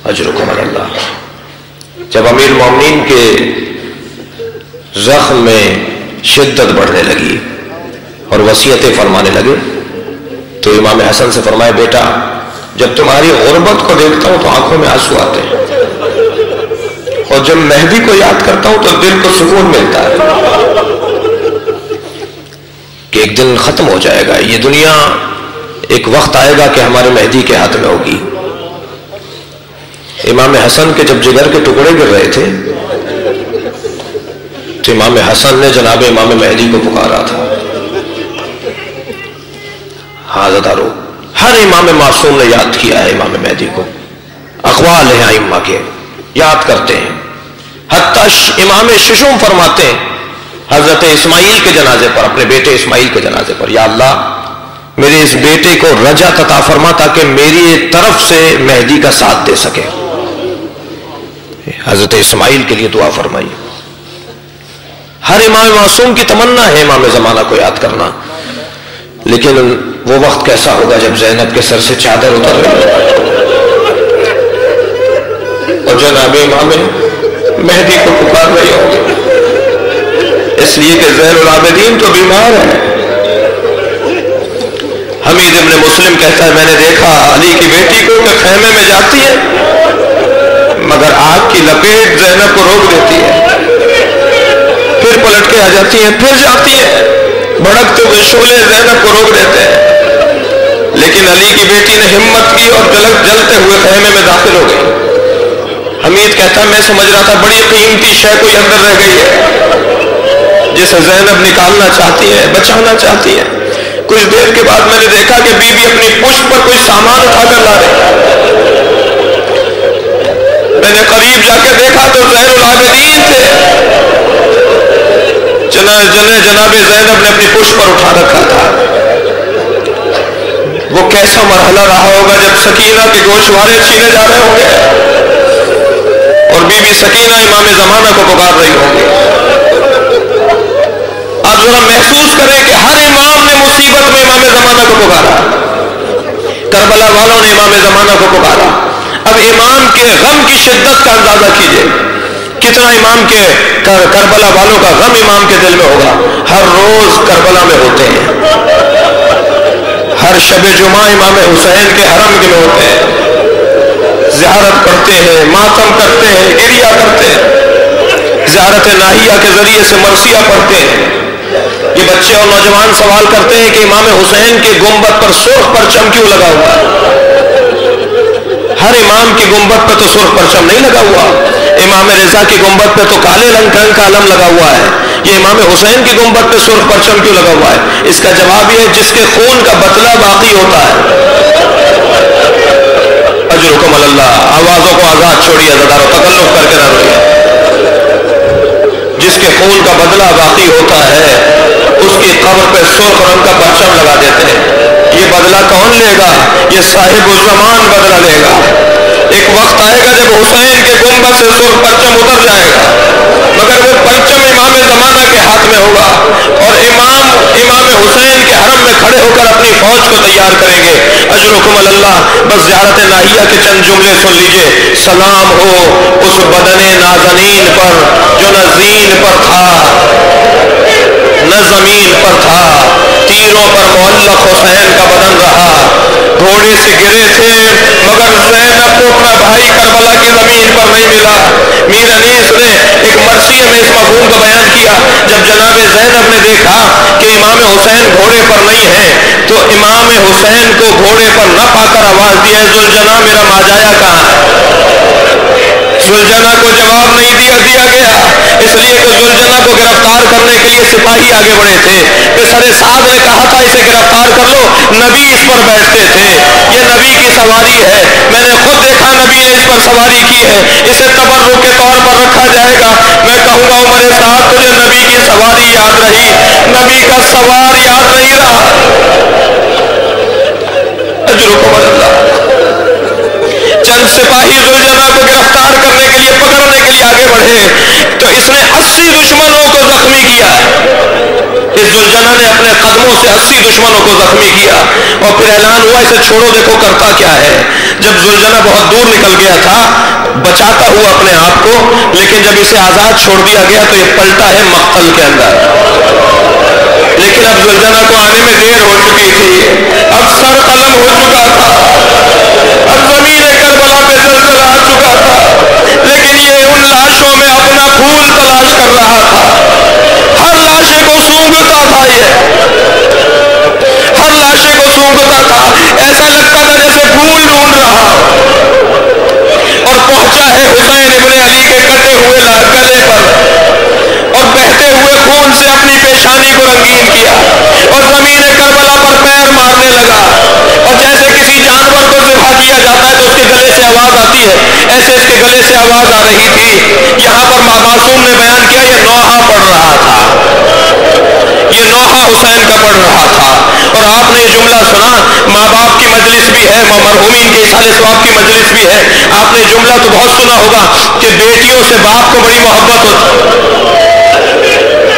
اجرکم علی اللہ. جب امیر المومنین کے زخم میں شدت بڑھنے لگی اور وصیتیں فرمانے لگے تو امام حسن سے فرمایا بیٹا جب تمہاری غربت کو دیکھتا ہوں تو آنکھوں میں آنسو آتے ہیں، اور جب مہدی کو یاد کرتا ہوں تو دل کو سکون ملتا ہے کہ ایک دن ختم ہو جائے گا یہ دنیا، ایک وقت آئے گا کہ ہمارے مہدی کے ہاتھ میں ہوگی. امام حسن کے جب جگر کے ٹکڑے گر رہے تھے تو امام حسن نے جناب امام مہدی کو پکارا تھا. حاضدارو ہر امام معصوم نے یاد کیا ہے امام مہدی کو، اقوال ہیں ائمہ کے، یاد کرتے ہیں. حتیٰ امام ششم فرماتے ہیں حضرت اسماعیل کے جنازے پر، اپنے بیٹے اسماعیل کے جنازے پر، یا اللہ میرے اس بیٹے کو رجعت عطا فرما تاکہ میری طرف سے مہدی کا ساتھ دے سکے. حضرت اسماعیل کے لیے دعا فرمائی. ہر امام معصوم کی تمنا ہے امام زمانہ کو یاد کرنا، لیکن وہ وقت کیسا ہوگا جب زینب کے سر سے چادر اتر رہی اور جناب امام مہدی کو پکار رہی ہوگی، اس لیے کہ زین العابدین تو بیمار ہے. حمید ابن مسلم کہتا ہے میں نے دیکھا علی کی بیٹی کو کہ خیمے میں جاتی ہے مگر آگ کی لپیٹ زینب کو روک دیتی ہے، پھر پلٹ کے آ جاتی ہے، پھر جاتی ہے، بھڑکتے ہوئے شعلے زینب کو روک دیتے ہیں، لیکن علی کی بیٹی نے ہمت کی اور جلتے ہوئے خیمے میں داخل ہو گئی. حمید کہتا ہے میں سمجھ رہا تھا بڑی قیمتی شے کوئی اندر رہ گئی ہے جسے زینب نکالنا چاہتی ہے، بچانا چاہتی ہے. کچھ دیر کے بعد میں نے دیکھا کہ بی بی اپنی پشت پر کوئی سامان اٹھا کر لا رہی. میں نے قریب جا کے دیکھا تو زین العابدین تھے. جناب زینب نے اپنی پشت پر اٹھا رکھا تھا. وہ کیسا مرحلہ رہا ہوگا جب سکینہ کے گوشوارے چھینے جا رہے ہوں گے اور بی بی سکینہ امام زمانہ کو پکار رہی ہوں گی. آپ ذرا محسوس کریں کہ ہر امام نے مصیبت میں امام زمانہ کو پکارا، کربلا والوں نے امام زمانہ کو پکارا. اب امام کے غم کی شدت کا اندازہ کیجئے، کتنا امام کے کربلا والوں کا غم امام کے دل میں ہوگا. ہر روز کربلا میں ہوتے ہیں، ہر شب جمعہ امام حسین کے حرم میں ہوتے ہیں، زیارت کرتے ہیں، ماتم کرتے ہیں، گریہ کرتے ہیں، زیارت ناہیہ کے ذریعے سے مرثیہ پڑھتے ہیں. یہ بچے اور نوجوان سوال کرتے ہیں کہ امام حسین کے گنبد پر سرخ پرچم کیوں لگا ہوا ہے؟ ہر امام کی گنبد پہ تو سرخ پرچم نہیں لگا ہوا. امام رضا کی گنبد پہ تو کالے رنگ کا علم لگا ہوا ہے. یہ امام حسین کی گنبد پہ سرخ پرچم کیوں لگا ہوا ہے؟ اس کا جواب یہ ہے جس کے خون کا بدلہ باقی ہوتا ہے. اجرکم اللہ. آوازوں کو آزاد چھوڑیے ازادارو، تکلف کر کے نہ روئیے. جس کے خون کا بدلہ باقی ہوتا ہے اس کی قبر پہ سرخ رنگ کا پرچم لگا دیتے ہیں. یہ بدلہ کون لے گا؟ یہ صاحب الزمان بدلہ لے گا. ایک وقت آئے گا جب حسین کے گنبد سے سرخ پرچم اتر جائے گا، مگر وہ پرچم امام زمانہ کے ہاتھ میں ہوگا اور امام حسین کے حرم میں کھڑے ہو کر اپنی فوج کو تیار کریں گے. اجرکم اللہ. بس زیارت ناہیہ کے چند جملے سن لیجئے. سلام ہو اس بدن نازنین پر جو نہ زین پر تھا نہ زمین پر تھا، تیروں پر معلق حسین کا بدن رہا، گھوڑے سے گرے تھے مگر زینب کو اپنا بھائی کربلا کی زمین پر نہیں ملا. میر انیس نے ایک مرثیہ میں اس مفہوم کا بیان کیا. جب جناب زینب نے دیکھا کہ امام حسین گھوڑے پر نہیں ہے تو امام حسین کو گھوڑے پر نہ پا کر آواز دی ہے ذوالجناح میرا ماجایا کہاں ہے؟ ذوالجناح کو جواب نہیں دیا گیا، اس لیے کہ ذوالجناح کو گرفتار کرنے کے لیے سپاہی آگے بڑھے تھے. پسر سعد نے کہا تھا اسے گرفتار کر لو، نبی اس پر بیٹھتے تھے، یہ نبی کی سواری ہے. میں نے خود دیکھا نبی نے اس پر سواری کی ہے، اسے تبرک کے طور پر رکھا جائے گا. میں کہوں گا عمر صاحب تجھے نبی کی سواری یاد رہی، نبی کا سوار یاد نہیں رہا. اجرکم اللہ. چند سپاہی ذوالجناح کو گرفتار کرنے کے لیے پکڑنے کے لیے آگے بڑھے تو اس نے 80 دشمنوں کو زخمی کیا. اس ذوالجناح نے اپنے قدموں سے 80 دشمنوں کو زخمی کیا اور پھر اعلان ہوا اسے چھوڑو دیکھو کرتا کیا ہے. جب ذوالجناح بہت دور نکل گیا تھا بچاتا ہوا اپنے آپ کو، لیکن جب اسے آزاد چھوڑ دیا گیا تو یہ پلٹا ہے مقتل کے اندر. لیکن اب ذوالجناح کو آنے میں دیر ہو چکی تھی، اب سر قلم ہو چکا تھا، اب زمین کربلا پہ زلزلہ آ چکا تھا، لیکن یہ ان لاشوں میں اپنا پھول تلاش کر رہا تھا. ہر لاشے کو سونگتا تھا، ہر لاشے کو سونگتا تھا. ایسا لگتا تھا جیسے پھول ڈھونڈ رہا اور پہنچا ہے حسین ابن علی کے کٹے ہوئے گلے پر اور بہتے ہوئے خون سے اپنی پیشانی کو رنگین کیا اور زمین کربلا پر پیر مارنے لگا. اور جیسے کسی جانور کو ذبح کیا جاتا ہے تو اس کے گلے سے آواز آتی ہے، جیسے اس کے گلے سے آواز آ رہی تھی، یہاں پر معصوم نے بیان کیا یہ نوحہ پڑھ رہا تھا، یہ نوحہ حسین کا پڑھ رہا تھا، اور آپ نے یہ جملہ سنا، ماں باپ کی مجلس بھی ہے، مرحومین کے اصحال ثواب کی مجلس بھی ہے، آپ نے جملہ تو بہت سنا ہوگا کہ بیٹیوں سے باپ کو بڑی محبت ہوتی،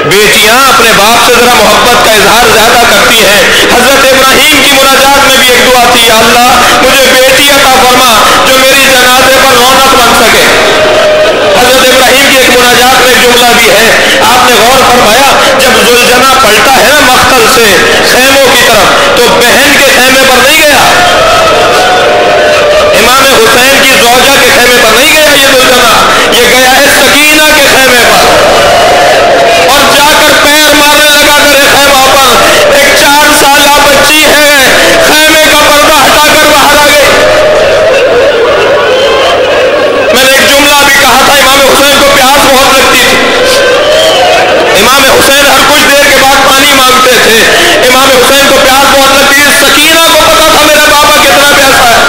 بیٹیاں اپنے باپ سے ذرا محبت کا اظہار زیادہ کرتی ہیں۔ حضرت ابراہیم کی مناجات میں بھی ایک دعا تھی، یا اللہ مجھے بیٹی عطا فرما جو میری جنازے پر رونق بن سکے۔ حضرت ابراہیم کی ایک مناجات میں ایک جملہ بھی ہے، آپ نے غور فرمایا جب ذوالجناح پلٹا ہے نا مقتل سے خیموں کی طرف، تو بہن کے خیمے پر نہیں گیا، امام حسین کی زوجہ کے خیمے پر نہیں گیا یہ ذوالجناح، یہ گیا ہے سکینہ کے خیمے پر، اور جا کر پیر مارنے لگا کرے خیمہ پر، ایک 4 سالہ بچی ہے، خیمے کا پردہ ہٹا کر باہر آ گئی۔ میں نے ایک جملہ بھی کہا تھا، امام حسین کو پیاس بہت لگتی تھی، امام حسین ہر کچھ دیر کے بعد پانی مانگتے تھے، امام حسین کو پیاس بہت لگتی تھی، سکینہ کو پتا تھا میرا بابا کتنا پیاسا ہے۔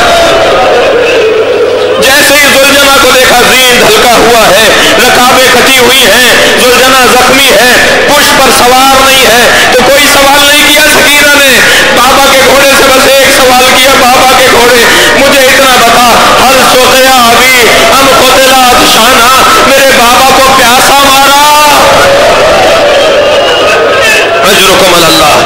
جیسے ہی ذوالجناح کو دیکھا، زین ہلکا ہوا ہے، رکابیں کٹی ہوئی ہیں، ذوالجناح زخمی ہے، پشت پر سوار نہیں ہے، تو کوئی سوال نہیں کیا سکینہ نے، بابا کے گھوڑے سے بس ایک سوال کیا، بابا کے گھوڑے مجھے اتنا بتا، ہل سقیا ابی ام قتل عطشانا، میرے بابا کو پیاسا مارا؟ اجرکم اللہ،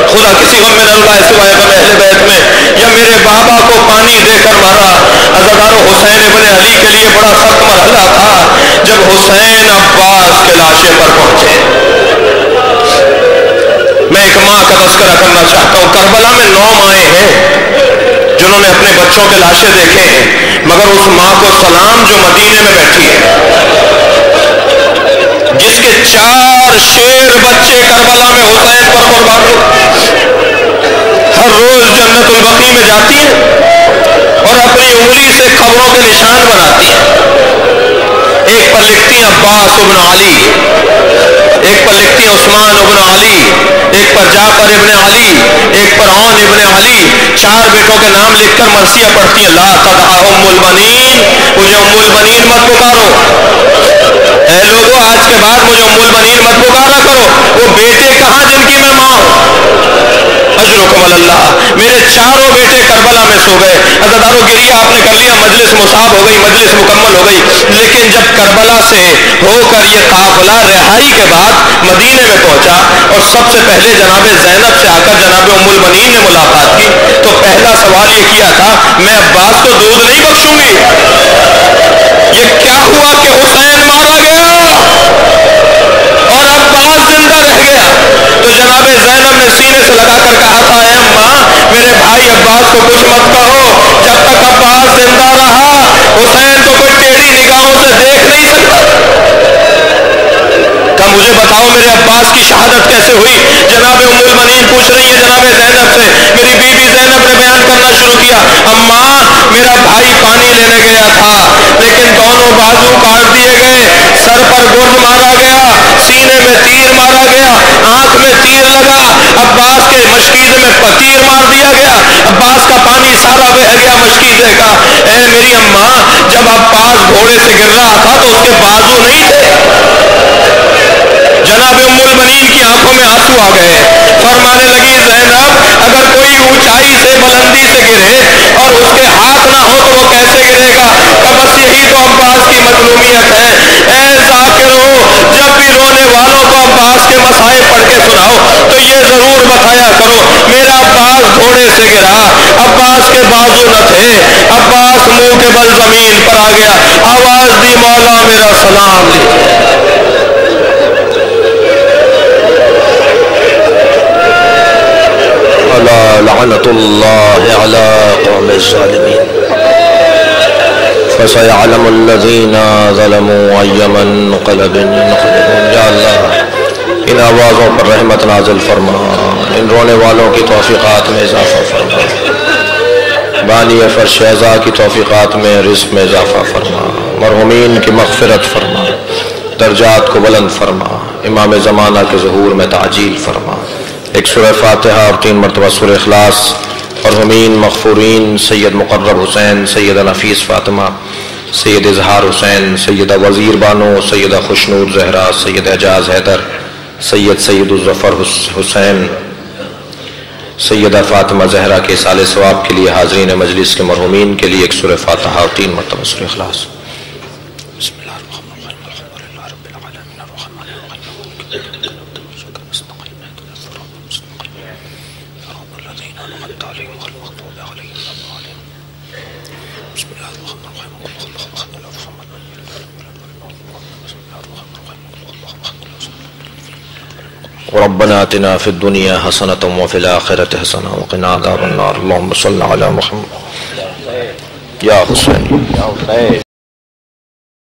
خدا کسی غم میں نہ رلائے سوائے غم اہل بیت میں، یا میرے بابا کو پانی دے کر مارا۔ عزادارو حسین ابن علی کے لیے بڑا سخت مرحلہ تھا جب حسین عباس کے لاشے پر پہنچے۔ میں ایک ماں کا تذکرہ کرنا چاہتا ہوں، کربلا میں 9 مائیں ہیں جنہوں نے اپنے بچوں کے لاشے دیکھے ہیں، مگر اس ماں کو سلام جو مدینے میں بیٹھی ہے، جس کے 4 شیر بچے کربلا میں حسین پر قربان ہوئے، ہر روز جنت البقیع میں جاتی ہیں اور اپنی انگلی سے قبروں کے نشان بناتی ہیں، ایک پر لکھتی ہیں عباس ابن علی، ایک پر لکھتی ہیں عثمان ابن علی، ایک پر جعفر ابن علی، ایک پر عون ابن علی، 4 بیٹوں کے نام لکھ کر مرثیہ پڑھتی ہیں، لا تدعا ام البنین، مجھے ام البنین مت پکارو، اے لوگوں آج کے بعد مجھے ام البنین مت پکارا کرو، وہ بیٹے کہاں جن کی میں ماں ہوں۔ اجرکم اللہ، میرے 4 بیٹے کربلا میں سو گئے، عزادارو گریہ آپ نے کر لیا، مجلس مصاب ہو گئی، مجلس مکمل ہو گئی، لیکن جب کربلا سے ہو کر یہ قافلہ رہائی کے بعد مدینے میں پہنچا اور سب سے پہلے جناب زینب سے آ کر جناب ام البنین نے ملاقات کی، تو پہلا سوال یہ کیا تھا، میں عباس کو دودھ نہیں بخشوں گی، یہ کیا ہوا کہ حسین مارا گیا اور عباس زندہ رہ گیا؟ تو جناب زینب نے سینے سے لگا کر کہا تھا، اے ماں میرے بھائی عباس کو کچھ مت کہو، جب تک عباس زندہ رہا حسین کو کوئی ٹیڑھی نگاہوں سے دیکھ نہیں سکتا۔ کہ مجھے بتاؤ میرے عباس کی شہادت کیسے ہوئی؟ جناب ام البنین پوچھ رہی ہے جناب زینب سے، میری بیوی زینب نے بیان کرنا شروع کیا، اماں میرا بھائی پانی لینے گیا تھا لیکن دونوں بازو کاٹ دیے گئے، سر پر گرد مارا گیا، سینے میں تیر مارا گیا، آنکھ میں تیر لگا، عباس کے مشکیزے میں تیر مار دیا گیا، عباس کا پانی سارا بہہ گیا مشکیزے کا۔ اے میری اماں جب عباس گھوڑے سے گر رہا تھا تو اس کے بازو نہیں تھے؟ جناب ام البنین کی آنکھوں میں آنسو آ گئے، فرمانے لگی زینب اگر کوئی اونچائی سے بلندی سے گرے اور اس کے ہاتھ نہ ہو تو وہ کیسے گرے گا؟ کہ بس یہی تو عباس کی مظلومیت ہے۔ اے ذاکرو جب بھی رونے والوں کو عباس کے مصائب پڑھ کے سناؤ تو یہ ضرور بتایا کرو، میرا عباس گھوڑے سے گرا، عباس کے بازو نہ تھے، عباس منہ کے بل زمین پر آ گیا، آواز دی مولا میرا سلام لیجیے۔ لعنت اللہ علی قوم الظالمین فسيعلم الذین ظلموا أي منقلب ينقلبون۔ یا اللہ ان آوازوں پر رحمت نازل فرما، ان رونے والوں کی توفیقات میں اضافہ فرما، بانی فرش اعضاء کی توفیقات میں رزق میں اضافہ فرما، مرحومین کی مغفرت فرما، درجات کو بلند فرما، امام زمانہ کے ظہور میں تعجیل فرما۔ ایک سورہ فاتحہ اور 3 مرتبہ سورہ اخلاص مرحومین مغفورین سید مقرب حسین، سیدہ نفیس فاطمہ، سید اظہار حسین، سیدہ وزیر بانو، سیدہ خوشنور زہرا، سید اعجاز حیدر، سید الظفر حسین، سیدہ فاطمہ زہرا کے سال ثواب کے لیے حاضرین مجلس کے مرحومین کے لیے ایک سورہ فاتحہ اور 3 مرتبہ سورہ اخلاص۔ بسم اللہ الرحمن الرحیم، الحمدللہ رب العالمین الرحمن الرحیم صراط الذین انعمت علیہم غیر المغضوب علیہم ولا الضالین۔ بسم اللہ الرحمن الرحیم، قل هو الله احد الله الصمد لم يلد ولم يولد ولم يكن له كفوا احد۔ بسم الله الرحمن الرحيم، قل هو الله احد الله الصمد لم يلد ولم يولد ولم يكن له كفوا احد۔ ربنا آتنا في الدنيا حسنة وفي الآخرة حسنة وقنا عذاب النار۔ اللهم صل على محمد۔ یا حسین، یا حسین۔